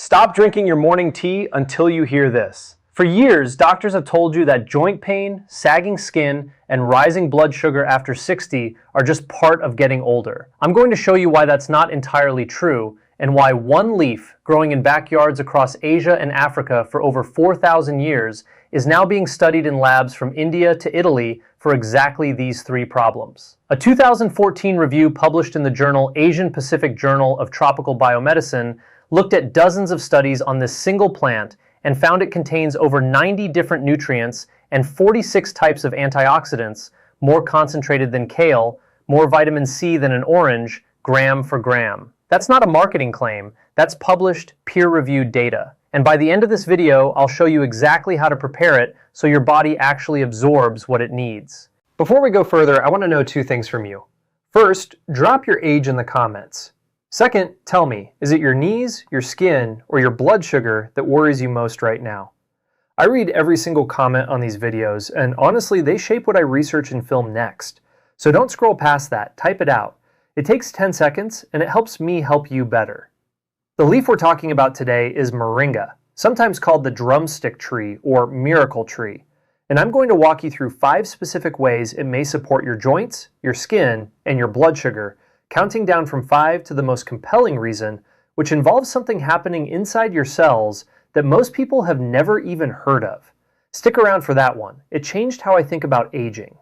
Stop drinking your morning tea until you hear this. For years, doctors have told you that joint pain, sagging skin, and rising blood sugar after 60 are just part of getting older. I'm going to show you why that's not entirely true, and why one leaf growing in backyards across Asia and Africa for over 4,000 years is now being studied in labs from India to Italy for exactly these three problems. A 2014 review published in the journal Asian Pacific Journal of Tropical Biomedicine looked at dozens of studies on this single plant and found it contains over 90 different nutrients and 46 types of antioxidants, more concentrated than kale, more vitamin C than an orange, gram for gram. That's not a marketing claim, that's published, peer-reviewed data. And by the end of this video, I'll show you exactly how to prepare it so your body actually absorbs what it needs. Before we go further, I want to know two things from you. First, drop your age in the comments. Second, tell me, is it your knees, your skin, or your blood sugar that worries you most right now? I read every single comment on these videos, and honestly, they shape what I research and film next. So don't scroll past that, type it out. It takes 10 seconds, and it helps me help you better. The leaf we're talking about today is Moringa, sometimes called the drumstick tree or miracle tree. And I'm going to walk you through 5 specific ways it may support your joints, your skin, and your blood sugar, counting down from 5 to the most compelling reason, which involves something happening inside your cells that most people have never even heard of. Stick around for that one. It changed how I think about aging.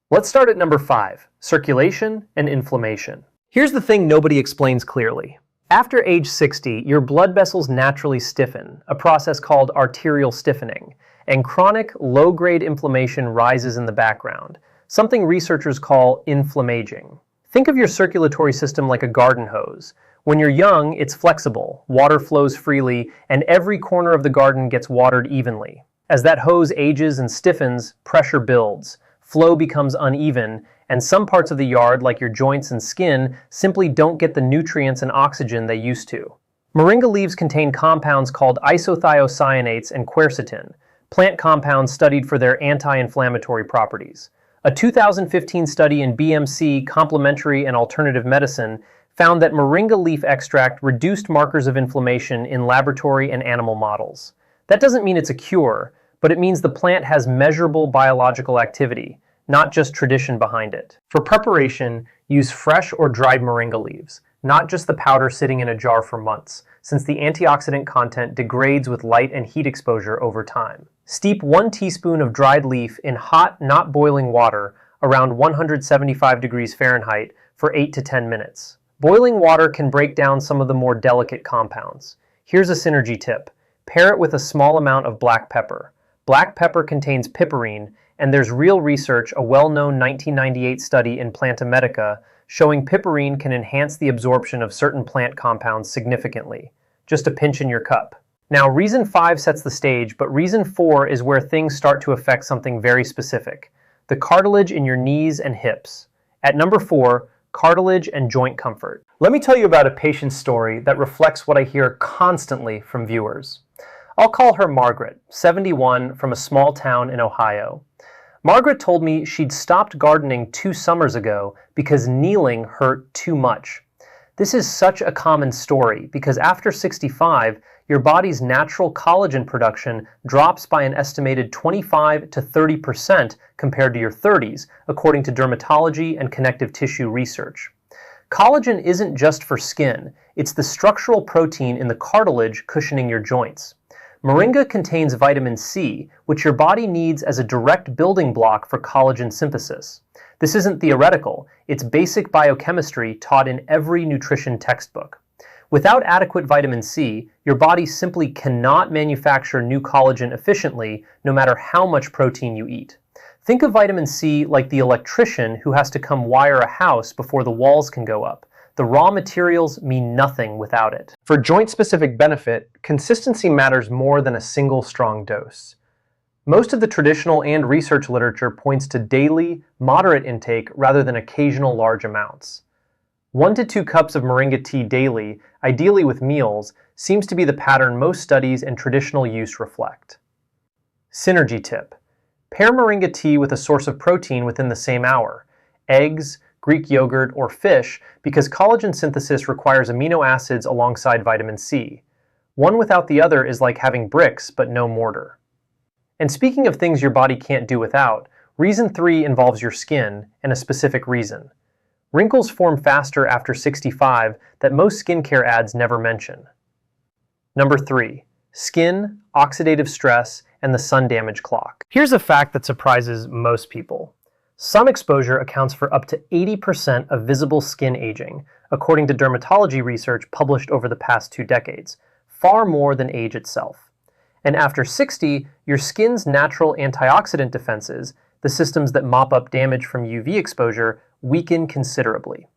Let's start at number 5, circulation and inflammation. Here's the thing nobody explains clearly. After age 60, your blood vessels naturally stiffen, a process called arterial stiffening, and chronic, low-grade inflammation rises in the background, something researchers call inflammaging. Think of your circulatory system like a garden hose. When you're young, it's flexible, water flows freely, and every corner of the garden gets watered evenly. As that hose ages and stiffens, pressure builds, flow becomes uneven, and some parts of the yard, like your joints and skin, simply don't get the nutrients and oxygen they used to. Moringa leaves contain compounds called isothiocyanates and quercetin, plant compounds studied for their anti-inflammatory properties. A 2015 study in BMC, Complementary and Alternative Medicine, found that moringa leaf extract reduced markers of inflammation in laboratory and animal models. That doesn't mean it's a cure, but it means the plant has measurable biological activity, not just tradition behind it. For preparation, use fresh or dried moringa leaves, not just the powder sitting in a jar for months, since the antioxidant content degrades with light and heat exposure over time. Steep 1 teaspoon of dried leaf in hot, not boiling water around 175 degrees Fahrenheit for 8 to 10 minutes. Boiling water can break down some of the more delicate compounds. Here's a synergy tip. Pair it with a small amount of black pepper. Black pepper contains piperine, and there's real research, a well-known 1998 study in Plantamedica, showing piperine can enhance the absorption of certain plant compounds significantly. Just a pinch in your cup. Now, reason 5 sets the stage, but reason 4 is where things start to affect something very specific: the cartilage in your knees and hips. At number 4, cartilage and joint comfort. Let me tell you about a patient's story that reflects what I hear constantly from viewers. I'll call her Margaret, 71, from a small town in Ohio. Margaret told me she'd stopped gardening 2 summers ago because kneeling hurt too much. This is such a common story because after 65, your body's natural collagen production drops by an estimated 25 to 30% compared to your 30s, according to dermatology and connective tissue research. Collagen isn't just for skin, it's the structural protein in the cartilage cushioning your joints. Moringa contains vitamin C, which your body needs as a direct building block for collagen synthesis. This isn't theoretical, it's basic biochemistry taught in every nutrition textbook. Without adequate vitamin C, your body simply cannot manufacture new collagen efficiently, no matter how much protein you eat. Think of vitamin C like the electrician who has to come wire a house before the walls can go up. The raw materials mean nothing without it. For joint-specific benefit, consistency matters more than a single strong dose. Most of the traditional and research literature points to daily, moderate intake rather than occasional large amounts. 1 to 2 cups of moringa tea daily, ideally with meals, seems to be the pattern most studies and traditional use reflect. Synergy tip. Pair moringa tea with a source of protein within the same hour: eggs, Greek yogurt, or fish, because collagen synthesis requires amino acids alongside vitamin C. One without the other is like having bricks but no mortar. And speaking of things your body can't do without, reason 3 involves your skin, and a specific reason. Wrinkles form faster after 65 that most skincare ads never mention. Number 3. Skin, oxidative stress, and the sun damage clock. Here's a fact that surprises most people. Sun exposure accounts for up to 80% of visible skin aging, according to dermatology research published over the past 2 decades, far more than age itself. And after 60, your skin's natural antioxidant defenses, the systems that mop up damage from UV exposure, weaken considerably.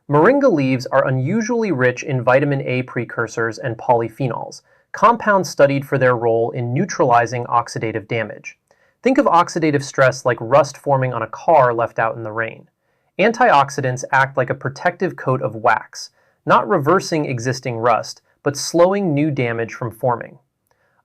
Moringa leaves are unusually rich in vitamin A precursors and polyphenols, compounds studied for their role in neutralizing oxidative damage. Think of oxidative stress like rust forming on a car left out in the rain. Antioxidants act like a protective coat of wax, not reversing existing rust, but slowing new damage from forming.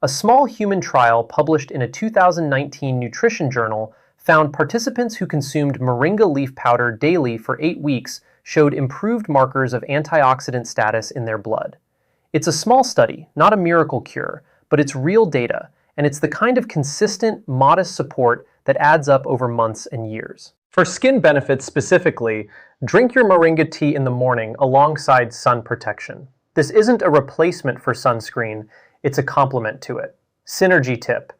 A small human trial published in a 2019 nutrition journal found participants who consumed moringa leaf powder daily for 8 weeks showed improved markers of antioxidant status in their blood. It's a small study, not a miracle cure, but it's real data, and it's the kind of consistent, modest support that adds up over months and years. For skin benefits specifically, drink your moringa tea in the morning alongside sun protection. This isn't a replacement for sunscreen, it's a complement to it. Synergy tip: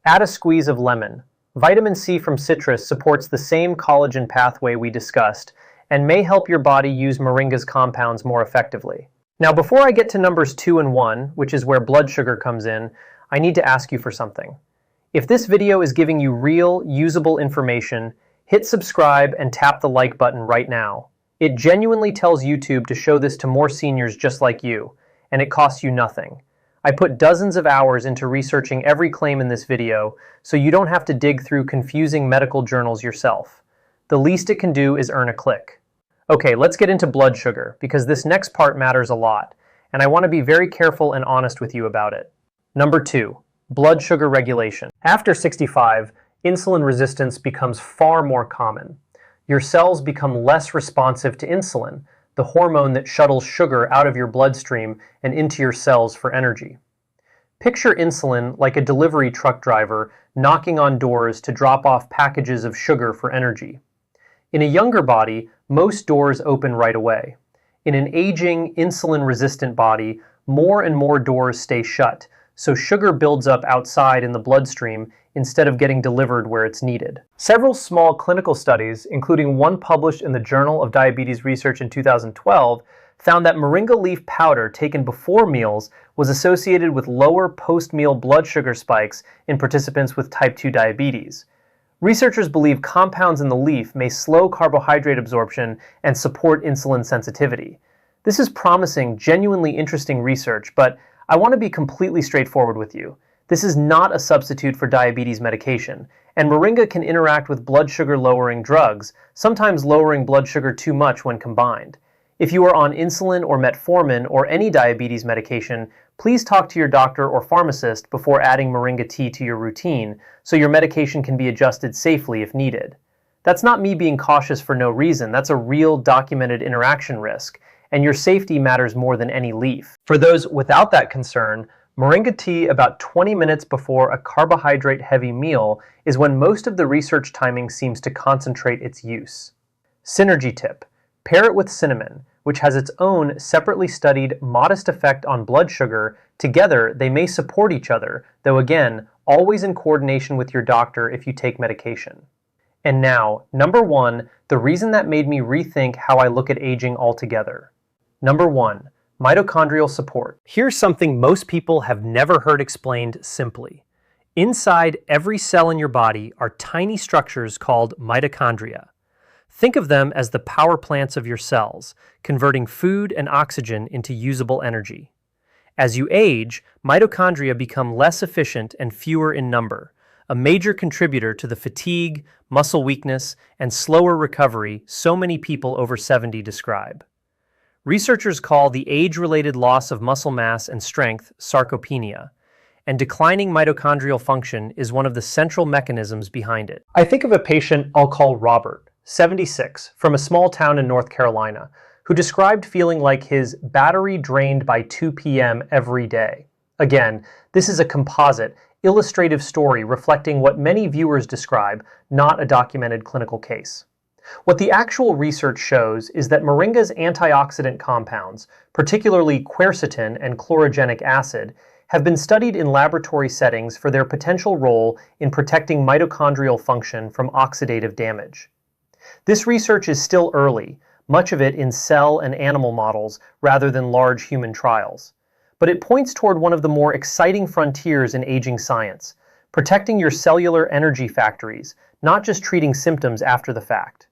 add a squeeze of lemon. Vitamin C from citrus supports the same collagen pathway we discussed and may help your body use moringa's compounds more effectively. Now, before I get to numbers 2 and 1, which is where blood sugar comes in, I need to ask you for something. If this video is giving you real, usable information, hit subscribe and tap the like button right now. It genuinely tells YouTube to show this to more seniors just like you, and it costs you nothing. I put dozens of hours into researching every claim in this video, so you don't have to dig through confusing medical journals yourself. The least it can do is earn a click. Okay, let's get into blood sugar, because this next part matters a lot, and I want to be very careful and honest with you about it. Number 2, blood sugar regulation. After 65, insulin resistance becomes far more common. Your cells become less responsive to insulin, the hormone that shuttles sugar out of your bloodstream and into your cells for energy. Picture insulin like a delivery truck driver knocking on doors to drop off packages of sugar for energy. In a younger body, most doors open right away. In an aging, insulin-resistant body, more and more doors stay shut, so sugar builds up outside in the bloodstream instead of getting delivered where it's needed. Several small clinical studies, including one published in the Journal of Diabetes Research in 2012, found that moringa leaf powder taken before meals was associated with lower post-meal blood sugar spikes in participants with type 2 diabetes. Researchers believe compounds in the leaf may slow carbohydrate absorption and support insulin sensitivity. This is promising, genuinely interesting research, but I want to be completely straightforward with you. This is not a substitute for diabetes medication, and moringa can interact with blood sugar lowering drugs, sometimes lowering blood sugar too much when combined. If you are on insulin or metformin or any diabetes medication, please talk to your doctor or pharmacist before adding moringa tea to your routine so your medication can be adjusted safely if needed. That's not me being cautious for no reason, that's a real documented interaction risk, and your safety matters more than any leaf. For those without that concern, moringa tea about 20 minutes before a carbohydrate-heavy meal is when most of the research timing seems to concentrate its use. Synergy tip: pair it with cinnamon, which has its own separately studied modest effect on blood sugar. Together, they may support each other, though again, always in coordination with your doctor if you take medication. And now, number 1, the reason that made me rethink how I look at aging altogether. Number 1, mitochondrial support. Here's something most people have never heard explained simply. Inside every cell in your body are tiny structures called mitochondria. Think of them as the power plants of your cells, converting food and oxygen into usable energy. As you age, mitochondria become less efficient and fewer in number, a major contributor to the fatigue, muscle weakness, and slower recovery so many people over 70 describe. Researchers call the age-related loss of muscle mass and strength sarcopenia, and declining mitochondrial function is one of the central mechanisms behind it. I think of a patient I'll call Robert, 76, from a small town in North Carolina, who described feeling like his battery drained by 2 p.m. every day. Again, this is a composite, illustrative story reflecting what many viewers describe, not a documented clinical case. What the actual research shows is that moringa's antioxidant compounds, particularly quercetin and chlorogenic acid, have been studied in laboratory settings for their potential role in protecting mitochondrial function from oxidative damage. This research is still early, much of it in cell and animal models rather than large human trials. But it points toward one of the more exciting frontiers in aging science, protecting your cellular energy factories, not just treating symptoms after the fact.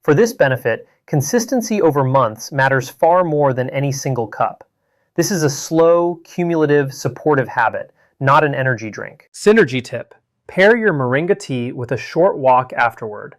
For this benefit, consistency over months matters far more than any single cup. This is a slow, cumulative, supportive habit, not an energy drink. Synergy tip: pair your moringa tea with a short walk afterward.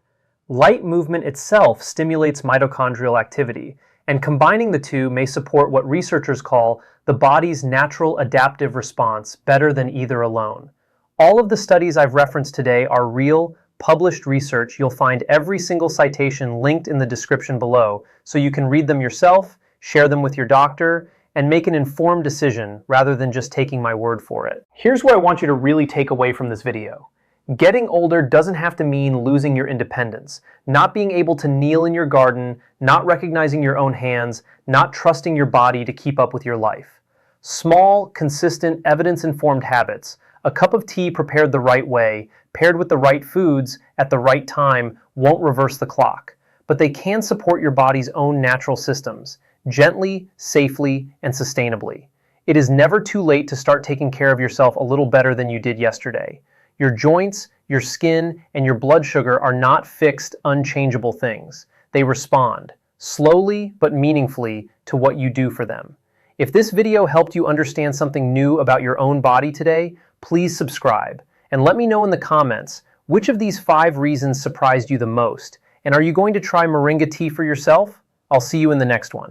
Light movement itself stimulates mitochondrial activity, and combining the two may support what researchers call the body's natural adaptive response better than either alone. All of the studies I've referenced today are real, published research. You'll find every single citation linked in the description below, so you can read them yourself, share them with your doctor, and make an informed decision rather than just taking my word for it. Here's what I want you to really take away from this video. Getting older doesn't have to mean losing your independence, not being able to kneel in your garden, not recognizing your own hands, not trusting your body to keep up with your life. Small, consistent, evidence-informed habits, a cup of tea prepared the right way, paired with the right foods at the right time, won't reverse the clock, but they can support your body's own natural systems, gently, safely, and sustainably. It is never too late to start taking care of yourself a little better than you did yesterday. Your joints, your skin, and your blood sugar are not fixed, unchangeable things. They respond, slowly but meaningfully, to what you do for them. If this video helped you understand something new about your own body today, please subscribe, and let me know in the comments, which of these 5 reasons surprised you the most, and are you going to try moringa tea for yourself? I'll see you in the next one.